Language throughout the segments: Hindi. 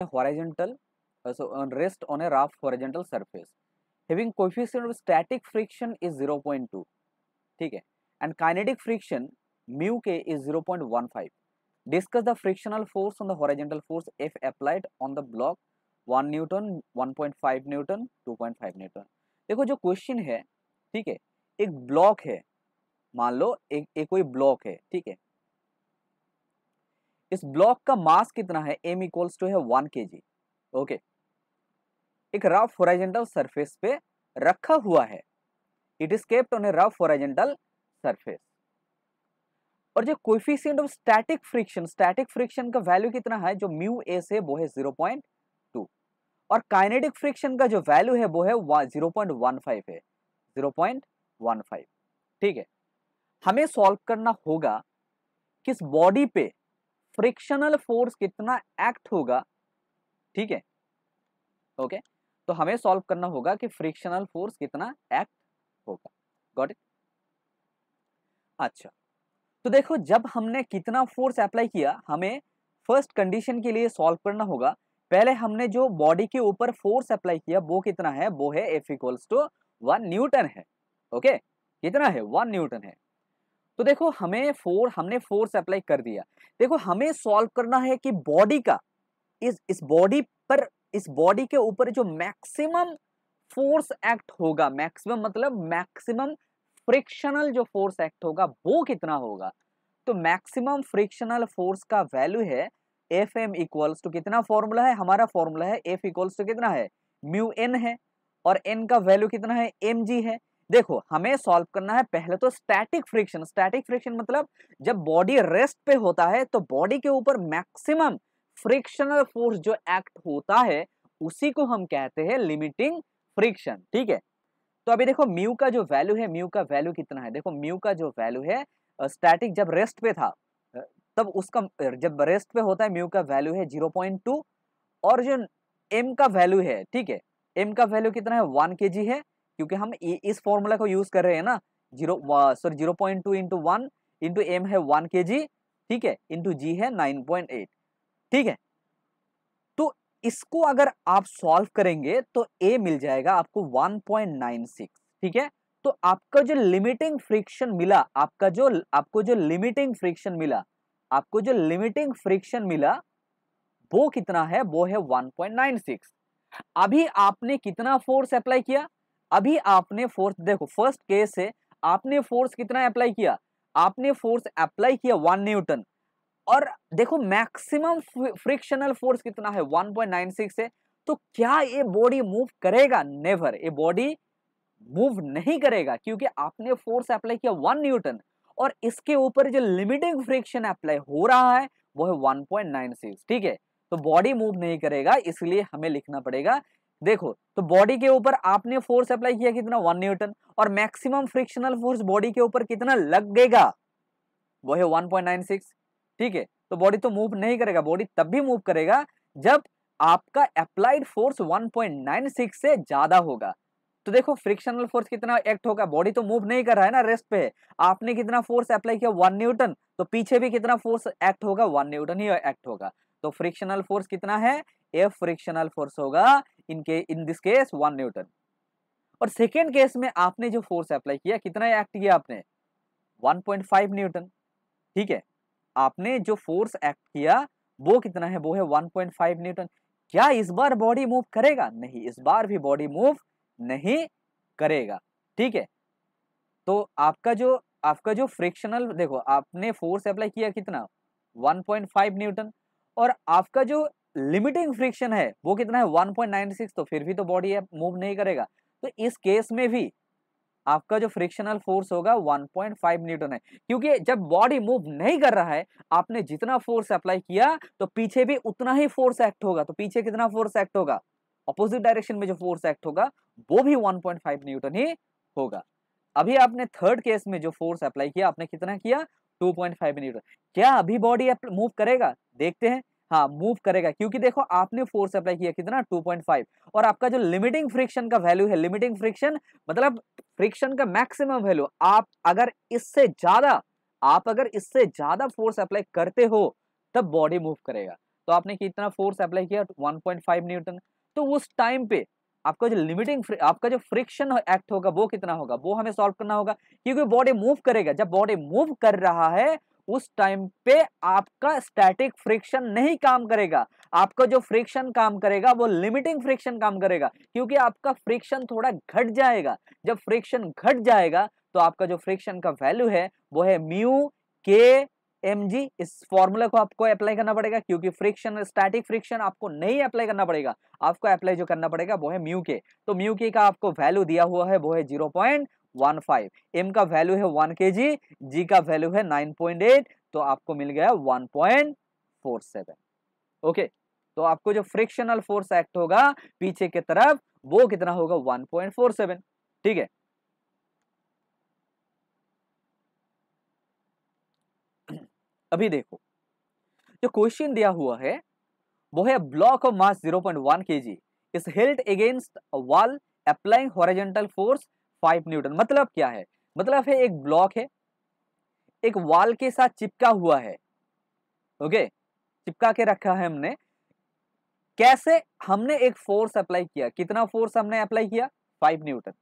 horizontal rest on a rough horizontal surface having coefficient of static friction is 0.2, ठीक है, and kinetic friction mu k is 0.15. Discuss the frictional force on the horizontal force F applied on the block 1 Newton, 1.5 Newton, 2.5 Newton. देखो जो क्वेश्चन है, ठीक है, एक ब्लॉक है, मान लो एक कोई ब्लॉक है, ठीक है, इस ब्लॉक का मास कितना है, m इक्वल्स टू है 1 kg, ओके, एक रफ हॉरिजॉन्टल सरफेस पे रखा हुआ है, it is kept on A rough horizontal surface, और जो कोएफिशिएंट ऑफ स्टैटिक फ्रिक्शन का वैल्यू कितना है, जो म्यू ए से वो है 0.2, और काइनेटिक फ्रिक्शन का जो वैल्यू है वो है 0.15 है, 0.15, ठीक है। हमें सॉल्व करना होगा किस बॉडी पे फ्रिक्शनल फोर्स कितना एक्ट होगा, ठीक है, ओके, तो हमें सॉल्व करना होगा कि फ्रिक्शनल फोर्स कितना एक्ट होगा, गॉट इट। अच्छा, तो देखो जब हमने कितना फोर्स अप्लाई किया, हमें फर्स्ट कंडीशन के लिए सॉल्व करना होगा, पहले हमने जो बॉडी के ऊपर फोर्स अप्लाई किया वो कितना है, वो है F इक्वल्स टू 1 न्यूटन है, ओके, कितना है, 1 न्यूटन है। तो देखो हमने फोर्स अप्लाई कर दिया, देखो हमें सॉल्व करना है कि बॉडी का इस बॉडी पर, इस बॉडी के ऊपर जो मैक्सिमम फोर्स एक्ट होगा, मैक्सिमम मतलब मैक्सिमम फ्रिक्शनल जो फोर्स एक्ट होगा वो कितना होगा। तो मैक्सिमम फ्रिक्शनल फोर्स का वैल्यू है एफ एम इक्वल्स टू, कितना फॉर्मूला है, हमारा फॉर्मूला है एफ इक्वल्स टू कितना है, म्यू एन है, और एन का वैल्यू कितना है, एम जी है। देखो हमें सॉल्व करना है पहले तो स्टैटिक फ्रिक्शन मतलब जब बॉडी रेस्ट पे होता है तो बॉडी के ऊपर मैक्सिमम फ्रिक्शनल फोर्स जो एक्ट होता है उसी को हम कहते हैं लिमिटिंग फ्रिक्शन, ठीक है। तो अभी देखो म्यू का जो वैल्यू है, म्यू का वैल्यू कितना है, देखो म्यू का जो वैल्यू है स्टैटिक जब रेस्ट पे था तब उसका, जब रेस्ट पे होता है म्यू का वैल्यू है 0.2, और जो एम का वैल्यू है, ठीक है, एम का वैल्यू कितना है, 1 kg है, क्योंकि हम इस फॉर्मूला को यूज कर रहे हैं ना, 0.2 इंटू 1 इंटू एम है 1 kg, ठीक है, इंटू जी है 9.8, ठीक है। तो इसको अगर आप सॉल्व करेंगे तो ए मिल जाएगा आपको 1.96, ठीक है। तो आपका जो लिमिटिंग फ्रिक्शन मिला, आपको जो लिमिटिंग फ्रिक्शन मिला, आपको जो लिमिटिंग फ्रिक्शन मिला वो कितना है, वो है 1.96। अभी आपने कितना फोर्स अप्लाई किया, अभी आपने फोर्स, देखो फर्स्ट केस से आपने फोर्स कितना अप्लाई किया, आपने फोर्स अप्लाई किया 1 न्यूटन, और देखो मैक्सिमम फ्रिक्शनल फोर्स कितना है, 1.96 है। तो क्या ये बॉडी मूव करेगा, नेवर, ये बॉडी मूव नहीं करेगा, क्योंकि आपने फोर्स अप्लाई किया 1 न्यूटन, और इसके ऊपर जो लिमिटिंग फ्रिक्शन अप्लाई हो रहा है वो है 1.96, ठीक है। तो बॉडी मूव नहीं करेगा, इसलिए हमें लिखना पड़ेगा, देखो तो बॉडी के ऊपर आपने फोर्स अप्लाई किया कितना, 1 न्यूटन, और मैक्सिमम फ्रिक्शनल फोर्स बॉडी के ऊपर कितना लगेगा, वो है 1.96, ठीक है। तो बॉडी तो मूव नहीं करेगा, बॉडी तब भी मूव करेगा जब आपका अप्लाइड फोर्स 1.96 से ज्यादा होगा। तो देखो फ्रिक्शनल फोर्स कितना एक्ट होगा, बॉडी तो मूव नहीं कर रहा है ना, रेस्ट पे है, आपने कितना फोर्स अप्लाई किया 1 न्यूटन, तो पीछे भी कितना फोर्स एक्ट होगा, 1 न्यूटन ही एक्ट होगा। तो फ्रिक्शनल फोर्स कितना है, एफ फ्रिक्शनल फोर्स होगा इन दिस केस 1 न्यूटन। और सेकेंड केस में आपने जो फोर्स अप्लाई किया कितना एक्ट किया आपने, 1.5 न्यूटन, ठीक है। आपने जो फोर्स एक्ट किया वो कितना है, वो है 1.5 न्यूटन। क्या इस बार बॉडी मूव करेगा, नहीं, इस बार भी बॉडी मूव नहीं करेगा, ठीक है। तो आपका जो फ्रिक्शनल, देखो आपने फोर्स अप्लाई किया कितना, 1.5 न्यूटन, और आपका जो लिमिटिंग फ्रिक्शन है वो कितना है, 1.96, तो फिर भी तो बॉडी मूव नहीं करेगा। तो इस केस में भी आपका जो फ्रिक्शनल फोर्स होगा 1.5 न्यूटन है, क्योंकि जब बॉडी मूव नहीं कर रहा है, आपने जितना फोर्स अप्लाई किया तो पीछे भी उतना ही फोर्स एक्ट होगा। तो पीछे कितना फोर्स एक्ट होगा, ऑपोजिट डायरेक्शन में जो फोर्स एक्ट होगा वो भी 1.5 न्यूटन ही होगा। अभी आपने थर्ड केस में जो फोर्स अप्लाई किया, आपने कितना किया, 2.5 न्यूटन। क्या अभी बॉडी मूव करेगा, देखते हैं, हाँ मूव करेगा, क्योंकि देखो आपने फोर्स अप्लाई किया कितना, 2.5, और आपका जो लिमिटिंग फ्रिक्शन का वैल्यू है, लिमिटिंग फ्रिक्शन मतलब फ्रिक्शन का मैक्सिमम वैल्यू, आप अगर इससे ज्यादा फोर्स अप्लाई करते हो तब बॉडी मूव करेगा। तो आपने कितना फोर्स अप्लाई किया 1.5 न्यूटन। तो उस टाइम पे आपका जो आपका जो फ्रिक्शन एक्ट होगा वो कितना होगा, वो हमें सॉल्व करना होगा, क्योंकि बॉडी मूव करेगा। जब बॉडी मूव कर रहा है उस टाइम पे आपका स्टैटिक फ्रिक्शन नहीं काम करेगा, आपका जो फ्रिक्शन काम करेगा वो लिमिटिंग फ्रिक्शन काम करेगा, क्योंकि आपका फ्रिक्शन थोड़ा घट जाएगा। जब फ्रिक्शन घट जाएगा तो आपका जो फ्रिक्शन का वैल्यू है वो है म्यू के एम जी। इस फॉर्मूला को आपको अप्लाई करना पड़ेगा, क्योंकि फ्रिक्शन स्टैटिक फ्रिक्शन आपको नहीं अप्लाई करना पड़ेगा, आपको अप्लाई जो करना पड़ेगा वो है म्यू के। तो म्यू के का आपको वैल्यू दिया हुआ है वो है 0.15, एम का वैल्यू है 1 kg, जी का वैल्यू है 9.8, तो आपको मिल गया 1.47। ओके, तो आपको जो फ्रिक्शनल फोर्स एक्ट होगा पीछे की तरफ वो कितना होगा 1.47। ठीक है, अभी देखो जो क्वेश्चन दिया हुआ है वो है block of mass 0.1 kg is held against a wall applying horizontal force 5 Newton. मतलब क्या है, मतलब है एक ब्लॉक है, एक वॉल के साथ चिपका हुआ है। ओके, चिपका के रखा है हमने। कैसे, हमने एक फोर्स अप्लाई किया, कितना फोर्स हमने अप्लाई किया 5 न्यूटन।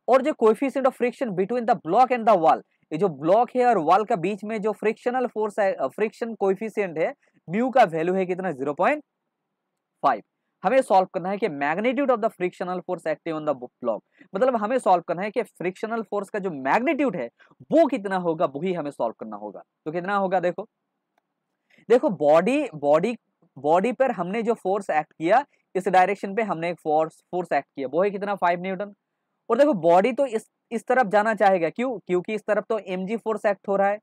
और जो coefficient of friction between the block and the wall, ये जो ब्लॉक है और वॉल का बीच में जो फ्रिक्शनल फोर्स है, फ्रिक्शन कोएफिशिएंट है, म्यू का वैल्यू है कितना 0.5। हमें सॉल्व करना है कि magnitude of the frictional force acting on the block, मतलब हमें सॉल्व करना है कि फ्रिक्शनल फोर्स का जो मैग्नीट्यूड है वो कितना होगा, वही हमें सॉल्व करना होगा। तो कितना होगा, देखो देखो बॉडी बॉडी बॉडी पर हमने जो फोर्स एक्ट किया, इस डायरेक्शन पे हमने एक फोर्स एक्ट किया, वो है कितना 5 न्यूटन। और देखो बॉडी तो इस तरफ जाना चाहेगा, क्यों, क्योंकि इस तरफ तो mg फोर्स एक्ट हो रहा है।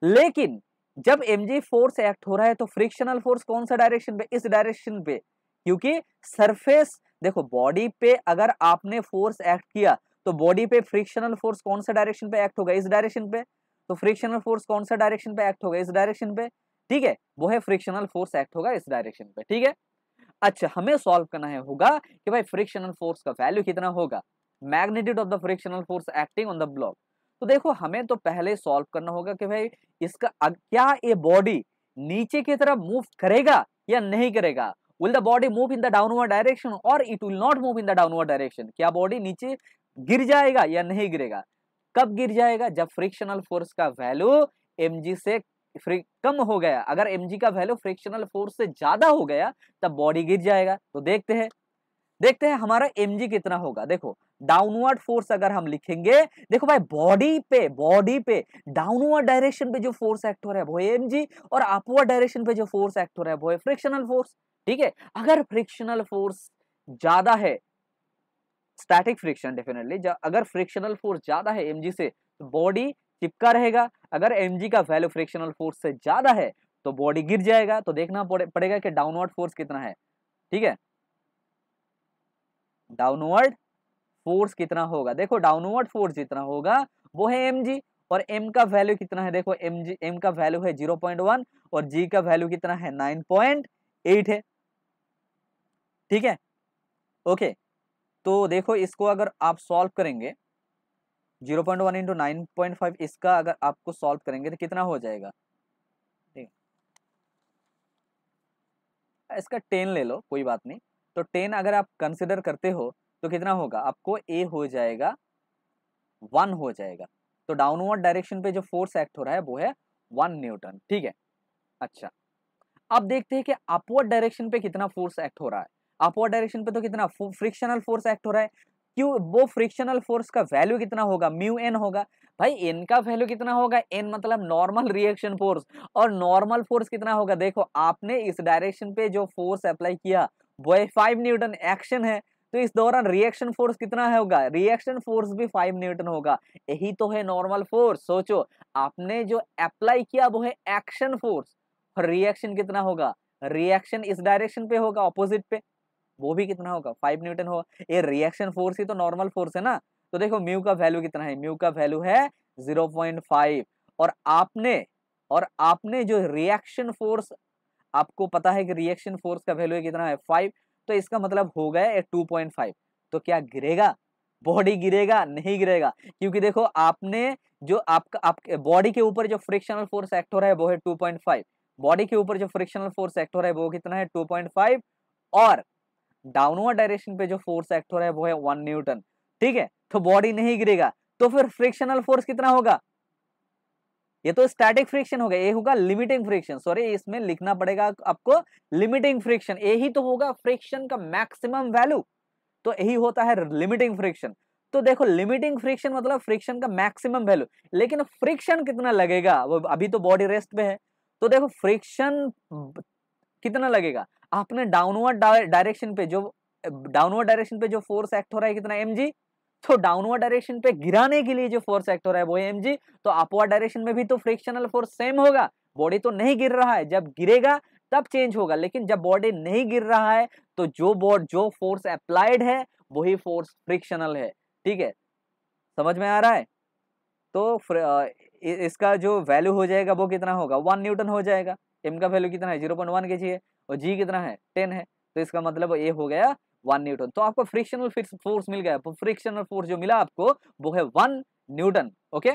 लेकिन जब mg फोर्स एक्ट हो रहा है तो फ्रिक्शनल फोर्स कौन सा डायरेक्शन पे, इस डायरेक्शन पे, क्योंकि सरफेस, देखो बॉडी पे अगर आपने फोर्स एक्ट किया तो बॉडी पे फ्रिक्शनल फोर्स कौन सा डायरेक्शन पे एक्ट होगा, इस डायरेक्शन पे। तो फ्रिक्शनल फोर्स कौन सा डायरेक्शन पे एक्ट होगा, इस डायरेक्शन पे। ठीक है, वो है फ्रिक्शनल फोर्स एक्ट होगा इस डायरेक्शन पे। ठीक है, अच्छा हमें सॉल्व करना है होगा कि भाई फ्रिक्शनल फोर्स का वैल्यू कितना होगा, magnitude of the frictional force acting on the block. तो देखो हमें तो पहले सॉल्व करना होगा कि भाई इसका क्या ये बॉडी नीचे की तरफ मूव करेगा या नहीं करेगा। Will the body move in the downward direction और it will not move in the downward direction. क्या बॉडी नीचे गिर जाएगा या नहीं गिरेगा। कब गिर जाएगा, जब फ्रिक्शनल फोर्स का वैल्यू mg से कम हो गया। अगर mg का वैल्यू फ्रिक्शनल फोर्स से ज्यादा हो गया तब बॉडी गिर जाएगा। तो देखते हैं हमारा mg कितना होगा। देखो डाउनवर्ड फोर्स अगर हम लिखेंगे, देखो भाई बॉडी पे डाउनवर्ड डायरेक्शन पे जो फोर्स एक्ट हो रहा है वो है mg, और अपवर्ड डायरेक्शन पे जो फोर्स एक्ट हो रहा है वो है फ्रिक्शनल फोर्स। ठीक है, अगर फ्रिक्शनल फोर्स ज्यादा है, स्टैटिक फ्रिक्शन डेफिनेटली, अगर फ्रिक्शनल फोर्स ज्यादा है mg से तो बॉडी चिपका रहेगा। अगर mg का वैल्यू फ्रिक्शनल फोर्स से ज्यादा है तो बॉडी गिर जाएगा। तो देखना पड़ेगा कि डाउनवर्ड फोर्स कितना है। ठीक है, डाउनवर्ड फोर्स कितना होगा, देखो डाउनवर्ड फोर्स जितना होगा वो है mg, और m का वैल्यू कितना है, देखो m का वैल्यू है 0.1 और g का वैल्यू कितना है 9.8 है। ठीक है, ओके, तो देखो इसको अगर आप सॉल्व करेंगे 0.1 इंटू 9.5, इसका अगर आपको सॉल्व करेंगे तो कितना हो जाएगा। ठीक है, इसका 10 ले लो, कोई बात नहीं। तो 10 अगर आप कंसिडर करते हो तो कितना होगा, आपको a हो जाएगा 1 हो जाएगा। तो डाउनवर्ड डायरेक्शन पे जो फोर्स एक्ट हो रहा है वो है 1 न्यूटन। ठीक है, अच्छा अब देखते हैं कि अपवर्ड डायरेक्शन पे कितना फोर्स एक्ट हो रहा है। अपवर्ड डायरेक्शन पे तो कितना फ्रिक्शनल फोर्स एक्ट हो रहा है, क्यों, वो फ्रिक्शनल फोर्स का वैल्यू कितना होगा, म्यू एन होगा। भाई एन का वैल्यू कितना होगा, एन मतलब नॉर्मल रिएक्शन फोर्स, और नॉर्मल फोर्स कितना होगा, देखो आपने इस डायरेक्शन पे जो फोर्स अप्लाई किया वो 5 न्यूटन एक्शन है, तो इस दौरान रिएक्शन फोर्स कितना होगा, रिएक्शन फोर्स भी 5 न्यूटन होगा। यही तो है नॉर्मल फोर्स। सोचो आपने जो अप्लाई किया वो है एक्शन फोर्स, और रिएक्शन कितना होगा, रिएक्शन इस डायरेक्शन पे होगा ऑपोजिट पे, वो भी कितना होगा 5 न्यूटन होगा। ये रिएक्शन फोर्स ही तो नॉर्मल फोर्स है ना। तो देखो म्यू का वैल्यू कितना है, म्यू का वैल्यू है 0.5, और आपने जो रिएक्शन फोर्स, आपको पता है कि रिएक्शन फोर्स का वैल्यू कितना है 5, तो इसका मतलब हो गया 2.5। तो क्या गिरेगा, बॉडी गिरेगा, नहीं गिरेगा, क्योंकि देखो आपने जो आपके बॉडी के ऊपर जो फ्रिक्शनल फोर्स एक्ट हो रहा है वो है 2.5, बॉडी के ऊपर जो फ्रिक्शनल फोर्स एक्ट हो रहा है वो कितना है 2.5 और डाउनवर्ड डायरेक्शन पे जो फोर्स एक्ट हो रहा है वो है 1 न्यूटन। ठीक है, तो बॉडी नहीं गिरेगा तो फिर फ्रिक्शनल फोर्स कितना होगा? ये तो स्टैटिक फ्रिक्शन हो गया, ये होगा लिमिटिंग फ्रिक्शन। सॉरी, इसमें लिखना पड़ेगा आपको लिमिटिंग फ्रिक्शन। यही तो होगा फ्रिक्शन का मैक्सिमम वैल्यू, तो यही होता है लिमिटिंग फ्रिक्शन। तो देखो लिमिटिंग फ्रिक्शन मतलब फ्रिक्शन का मैक्सिमम वैल्यू, लेकिन फ्रिक्शन कितना लगेगा? वो अभी तो बॉडी रेस्ट पे है, तो देखो फ्रिक्शन कितना लगेगा? आपने डाउनवर्ड डायरेक्शन पे जो फोर्स एक्ट हो रहा है कितना mg, तो डाउनवर्ड डायरेक्शन पे गिराने के लिए जो फोर्स एक्ट हो रहा है वो है mg, तो अपवर्ड डायरेक्शन में भी तो फ्रिक्शनल फोर्स सेम होगा। बॉडी तो नहीं गिर रहा है, जब गिरेगा तब चेंज होगा, लेकिन जब बॉडी नहीं गिर रहा है तो जो फोर्स अप्लाइड है वही फोर्स फ्रिक्शनल है। ठीक है, समझ में आ रहा है? तो इसका जो वैल्यू हो जाएगा वो कितना होगा? 1 न्यूटन हो जाएगा। m का वैल्यू कितना है? 0.1 kg है और g कितना है? 10 है, तो इसका मतलब ये हो गया 1 न्यूटन। तो आपको फ्रिक्शनल फोर्स मिल गया, फ्रिक्शनल फोर्स जो मिला आपको वो है 1 न्यूटन। ओके,